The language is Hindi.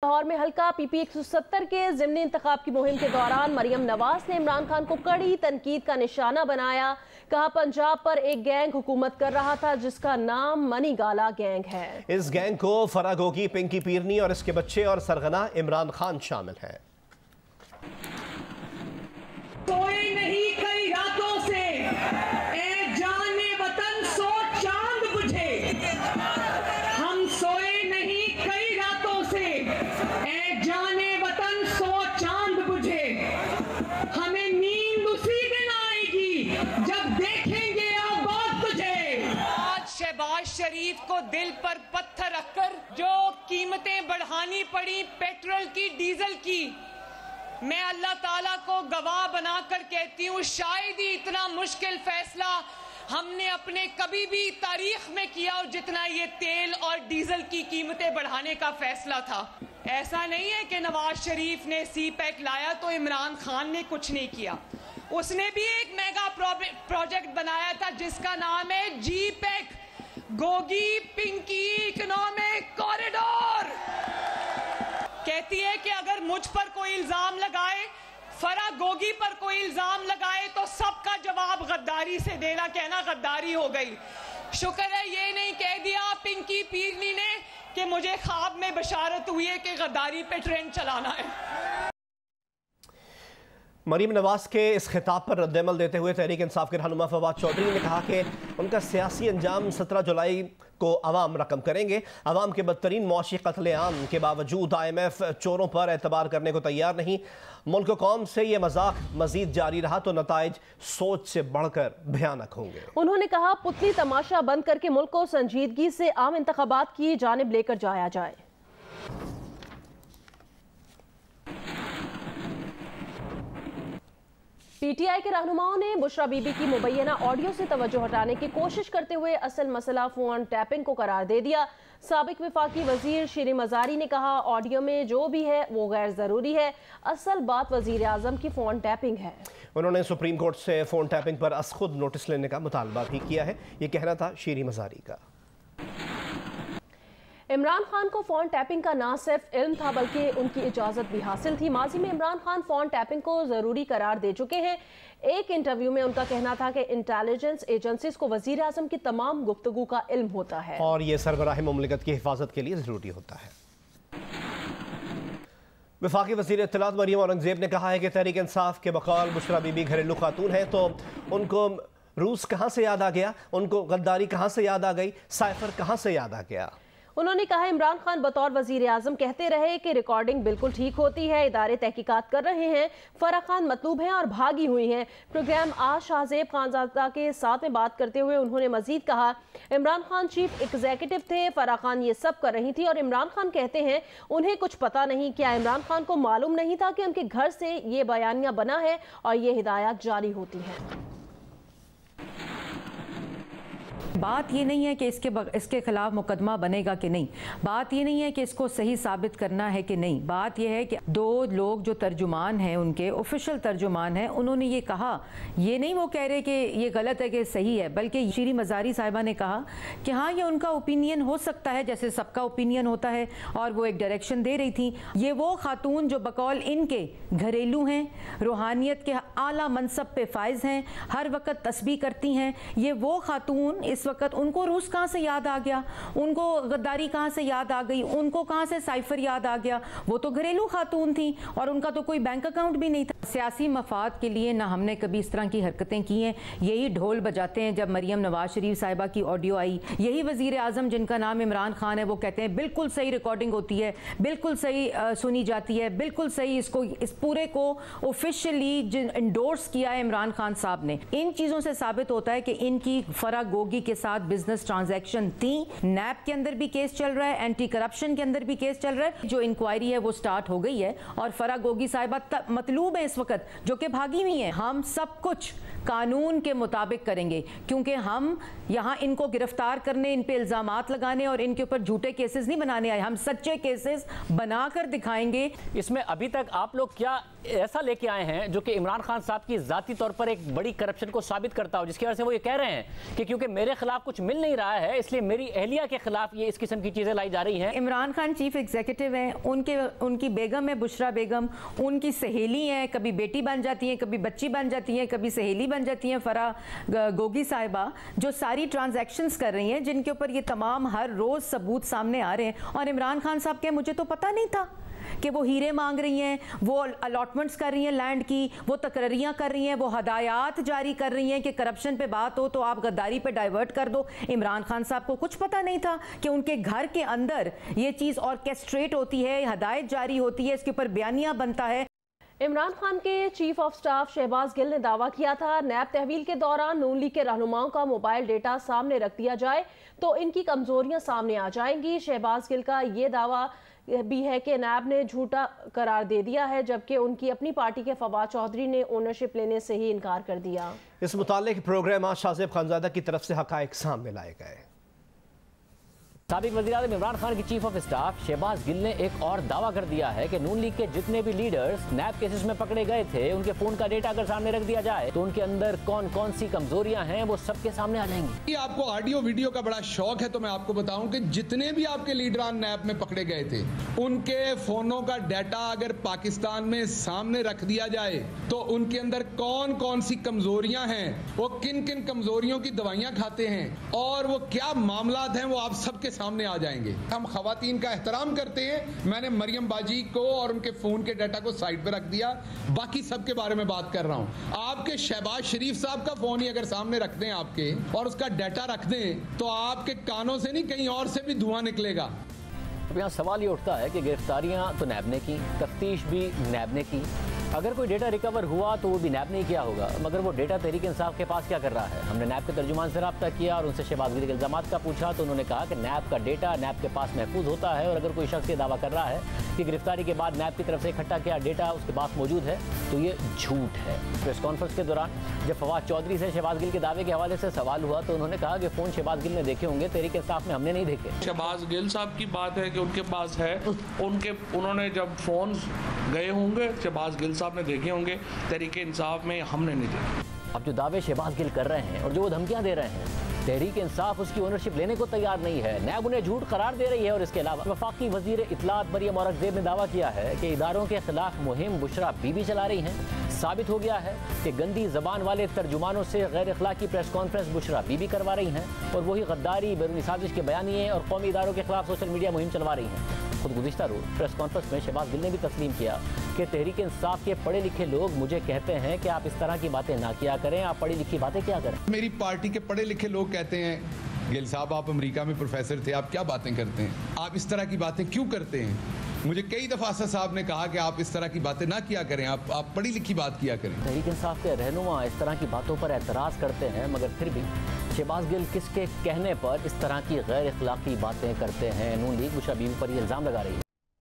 लाहौर में हल्का पीपी 170 के ज़िमनी इंतखाब की मुहिम के दौरान मरियम नवाज ने इमरान खान को कड़ी तनकीद का निशाना बनाया। कहा पंजाब पर एक गैंग हुकूमत कर रहा था जिसका नाम मनी गाला गैंग है। इस गैंग को फराह गोगी, पिंकी पीरनी और इसके बच्चे और सरगना इमरान खान शामिल हैं। कोई नहीं कई रातों से ए जाने वतन सो चांद बुझे, हम सोए नहीं कई रातों से ए जाने वतन सो चांद बुझे, हमें नींद उसी दिन आएगी जब देखेंगे आबाद तुझे। आज शहबाज शरीफ को दिल पर पत्थर रखकर जो कीमतें बढ़ानी पड़ी पेट्रोल की, डीजल की, मैं अल्लाह ताला को गवाह बनाकर कहती हूँ शायद ही इतना मुश्किल फैसला हमने अपने कभी भी तारीख में किया हो जितना ये तेल और डीजल की कीमतें बढ़ाने का फैसला था। ऐसा नहीं है कि नवाज शरीफ ने सी पैक लाया तो इमरान खान ने कुछ नहीं किया। उसने भी एक मेगा प्रोजेक्ट बनाया था जिसका नाम है जी पैक, गोगी पिंकी इकोनॉमिक कॉरिडोर। कहती है कि अगर मुझ पर कोई इल्जाम लगाए, फराह गोगी पर कोई इल्जाम लगाए तो सबका जवाब गद्दारी से देना, कहना गद्दारी हो गई। शुक्र है ये नहीं कह दिया पिंकी पीरनी ने कि मुझे ख्वाब में बशारत हुई है कि गद्दारी पे ट्रेन चलाना है। मरीम नवाज के इस खिताब पर रद्दअमल देते हुए तहरीक इंसाफ के रहनुमा फवाद चौधरी ने कहा कि उनका सियासी अंजाम 17 जुलाई को अवाम रकम करेंगे। अवाम के बदतरीन मुआशी कत्ले-आम के बावजूद IMF चोरों पर एतबार करने को तैयार नहीं। मुल्क कौम से ये मजाक मजीद जारी रहा तो नताइज सोच से बढ़कर भयानक होंगे। उन्होंने कहा पुतली तमाशा बंद करके मुल्क को संजीदगी से आम इंतखाबात की जानिब लेकर जाया जाए। PTI के रहनुमाओं ने बुशरा बीबी की मुबैना ऑडियो से तवज्जो हटाने की कोशिश करते हुए असल मसला फोन टैपिंग को करार दे दिया। साबिक वफाकी वजीर शीरी मजारी ने कहा ऑडियो में जो भी है वो गैर जरूरी है, असल बात वजीर आजम की फोन टैपिंग है। उन्होंने सुप्रीम कोर्ट से फोन टैपिंग पर खुद नोटिस लेने का मुतालबा भी किया है। ये कहना था शीरी मजारी का। इमरान खान को फोन टैपिंग का ना सिर्फ इल्म था बल्कि उनकी इजाजत भी हासिल थी। माजी में इमरान खान फोन टैपिंग को जरूरी करार दे चुके हैं। एक इंटरव्यू में उनका कहना था कि इंटेलिजेंस एजेंसीज को वजीर आजम की तमाम गुफ्तगू का इल्म होता है और ये सरबराह मुमलिकत की हिफाजत के लिए जरूरी होता है। वफाकी वज़ीर इत्तलात मरियम औरंगजेब ने कहा है कि तहरीक इंसाफ के बकौल बुशरा बीबी घरेलू खातून है तो उनको रूस कहाँ से याद आ गया, उनको गद्दारी कहाँ से याद आ गई, साइफर कहाँ से याद आ गया। उन्होंने कहा इमरान खान बतौर वजीर आजम कहते रहे कि रिकॉर्डिंग बिल्कुल ठीक होती है, इदारे तहकीकात कर रहे हैं, फराह खान मतलूब हैं और भागी हुई हैं। प्रोग्राम आज शाहजेब खानजादा के साथ में बात करते हुए उन्होंने मजीद कहा इमरान खान चीफ एग्जीक्यूटिव थे, फराह खान ये सब कर रही थी और इमरान खान कहते हैं उन्हें कुछ पता नहीं। क्या इमरान खान को मालूम नहीं था कि उनके घर से ये बयानिया बना है और ये हिदायत जारी होती है। बात ये नहीं है कि इसके खिलाफ मुकदमा बनेगा कि नहीं, बात ये नहीं है कि इसको सही साबित करना है कि नहीं, बात ये है कि दो लोग जो तर्जुमान हैं, उनके ऑफिशियल तर्जुमान हैं, उन्होंने ये कहा, ये नहीं वो कह रहे कि ये गलत है कि सही है, बल्कि शीरी मजारी साहिबा ने कहा कि हाँ ये उनका ओपिनियन हो सकता है जैसे सबका ओपिनियन होता है, और वो एक डायरेक्शन दे रही थी। ये वो खातून जो बकौल इनके घरेलू हैं, रूहानियत के आला मनसब पे फायज हैं, हर वक्त तस्बीह करती हैं, ये वो खातून इस वक्त उनको रूस कहाँ से याद आ गया, उनको गद्दारी कहाँ से याद आ गई, उनको कहाँ से साइफर याद आ गया। वो तो घरेलू खातून थी और उनका तो कोई बैंक अकाउंट भी नहीं था। सियासी मफाद के लिए ना हमने कभी इस तरह की हरकतें की हैं। यही ढोल बजाते हैं जब मरियम नवाज शरीफ साहिबा की ऑडियो आई, यही वजीर आजम जिनका नाम इमरान खान है वो कहते हैं बिल्कुल सही रिकॉर्डिंग होती है, बिल्कुल सही सुनी जाती है, बिल्कुल सही। इस पूरे को ऑफिशियली इंडोर्स किया है इमरान खान साहब ने। इन चीज़ों से साबित होता है कि इनकी फराह गोगी के साथ बिजनेस ट्रांजैक्शन थी। नैब के अंदर भी केस चल रहा है, एंटी करप्शन के अंदर भी केस चल रहा है। जो इंक्वायरी है वो स्टार्ट हो गई है और फराह गोगी साहिबा मतलूब है इस वक्त, जो कि भागी हुई हैं। हम सब कुछ कानून के मुताबिक करेंगे क्योंकि हम यहाँ इनको गिरफ्तार करने, इन पे इल्जामात लगाने और इनके ऊपर झूठे केसेस नहीं बनाने आए, हम सच्चे केसेस बनाकर दिखाएंगे। इसमें अभी तक आप लोग क्या ऐसा लेके आए हैं जो कि इमरान खान साहब की जाती तौर पर एक बड़ी करप्शन को साबित करता हो, जिसकी वजह से वो ये कह रहे हैं कि क्योंकि मेरे खिलाफ खिलाफ कुछ मिल नहीं रहा है, इसलिए मेरी अहलिया के खिलाफ ये इस किस्म की चीजें लाई जा रही हैं। इमरान खान चीफ एग्जीक्यूटिव हैं, उनकी बेगम है बुशरा बेगम, उनकी सहेली है, कभी बेटी बन जाती है, कभी बच्ची बन जाती है, कभी सहेली बन जाती है फराह गोगी साहिबा, जो सारी ट्रांजैक्शंस कर रही हैं, जिनके ऊपर ये तमाम हर रोज सबूत सामने आ रहे हैं। और इमरान खान साहब के मुझे तो पता नहीं था कि वो हीरे मांग रही हैं, वो अलॉटमेंट्स कर रही हैं लैंड की, वो तकरीरियां कर रही हैं, वो हदायत जारी कर रही हैं कि करप्शन पे बात हो तो आप गद्दारी पे डाइवर्ट कर दो। इमरान खान साहब को कुछ पता नहीं था कि उनके घर के अंदर ये चीज़ ऑर्केस्ट्रेट होती है, हदायत जारी होती है, इसके ऊपर बयानिया बनता है। इमरान खान के chief of staff Shahbaz Gill ने दावा किया था नैब तहवील के दौरान नून लीग के रहनुमाओं का मोबाइल डेटा सामने रख दिया जाए तो इनकी कमजोरियां सामने आ जाएंगी। शहबाज गिल का ये दावा भी है कि नैब ने झूठा करार दे दिया है, जबकि उनकी अपनी पार्टी के फवाद चौधरी ने ओनरशिप लेने से ही इनकार कर दिया। इस मुतालिक प्रोग्राम आज शाहजेब खानजादा की तरफ से हकायक सामने लाए गए। साबिक वज़ीर-ए-आज़म इमरान खान की chief of staff Shahbaz Gill ने एक और दावा कर दिया है कि नून लीग के जितने भी लीडर्स नैब केसेस में पकड़े गए थे, उनके फोन का डेटा अगर सामने रख दिया जाए तो उनके अंदर कौन कौन सी कमजोरियां हैं वो सबके सामने आ जाएंगी। आपको ऑडियो वीडियो का बड़ा शौक है तो मैं आपको बताऊं कि जितने भी आपके लीडरान नैब में पकड़े गए थे, उनके फोनों का डाटा अगर पाकिस्तान में सामने रख दिया जाए तो उनके अंदर कौन कौन सी कमजोरियां हैं, वो किन किन कमजोरियों की दवाइयां खाते हैं और वो क्या मामलात हैं, वो आप सबके सामने आ जाएंगे। हम खवातीन का एहतराम करते हैं। मैंने मरियम बाजी को और उनके फोन के डाटा को साइड पे रख दिया, बाकी सबके बारे में बात कर रहा हूं। आपके शहबाज शरीफ साहब का फोन ही अगर सामने रख दें आपके और उसका डाटा रख दें तो आपके कानों से नहीं कहीं और से भी धुआं निकलेगा। अब यहाँ सवाल ये उठता है कि गिरफ्तारियां तो नैब ने की, तफ्तीश भी नैब ने की, अगर कोई डेटा रिकवर हुआ तो वो भी नैब ने किया होगा, मगर वो डेटा तहरीक इंसाफ के पास क्या कर रहा है। हमने नैब के तर्जुमान से रब्ता किया और उनसे शहबाज गिल के इल्जामात का पूछा तो उन्होंने कहा कि नैब का डेटा नैब के पास महफूज होता है और अगर कोई शख्स ये दावा कर रहा है कि गिरफ्तारी के बाद नैब की तरफ से इकट्ठा किया डेटा उसके पास मौजूद है तो ये झूठ है। प्रेस कॉन्फ्रेंस के दौरान जब फवाद चौधरी से शहबाज गिल के दावे के हवाले से सवाल हुआ तो उन्होंने कहा कि फ़ोन शहबाज गिल ने देखे होंगे, तहरीक इंसाफ में हमने नहीं देखे। शहबाज गिल साहब की बात है कि उनके पास है, उन्होंने जब फ़ोन गए होंगे शहबाज गिल साहब ने देखे होंगे, तहरीक इंसाफ में हमने नहीं देखा। अब जो दावे शहबाज गिल कर रहे हैं और जो वो धमकियां दे रहे हैं, तहरीक इंसाफ उसकी ओनरशिप लेने को तैयार नहीं है, नैब उन्हें झूठ करार दे रही है। और इसके अलावा वफाकी वजीर इत्तलात मरियम औरंगजेब ने दावा किया है कि इदारों के खिलाफ मुहिम बुशरा बीबी चला रही हैं। साबित हो गया है कि गंदी जबान वाले तर्जुमानों से गैर अखलाकी प्रेस कॉन्फ्रेंस बुशरा बीबी करवा रही हैं और वही गद्दारी, बैरूनी साजिश के बयानिए और कौमी इदारों के खिलाफ सोशल मीडिया मुहिम चलवा रही हैं। खुद गुज़िश्ता रोज़ प्रेस कॉन्फ्रेंस में शहबाज गिल ने भी तस्लीम किया कि तहरीक इंसाफ के पढ़े लिखे लोग मुझे कहते हैं कि आप इस तरह की बातें ना किया करें, आप पढ़ी लिखी बातें क्या करें। मेरी पार्टी के पढ़े लिखे लोग कहते हैं गिल साहब आप अमेरिका में प्रोफेसर थे, आप क्या बातें करते हैं, आप इस तरह की बातें क्यों करते हैं। मुझे कई दफ़ा असद साहब ने कहा कि आप इस तरह की बातें ना किया करें, आप पढ़ी लिखी बात किया करें। तहरीक इंसाफ के रहनुमा इस तरह की बातों पर एतराज़ करते हैं, मगर फिर भी शहबाज गिल किसके कहने पर इस तरह की गैर अखलाकी बातें करते हैं। नून लीग बुशरा बीबी पर ये इल्ज़ाम लगा रही है।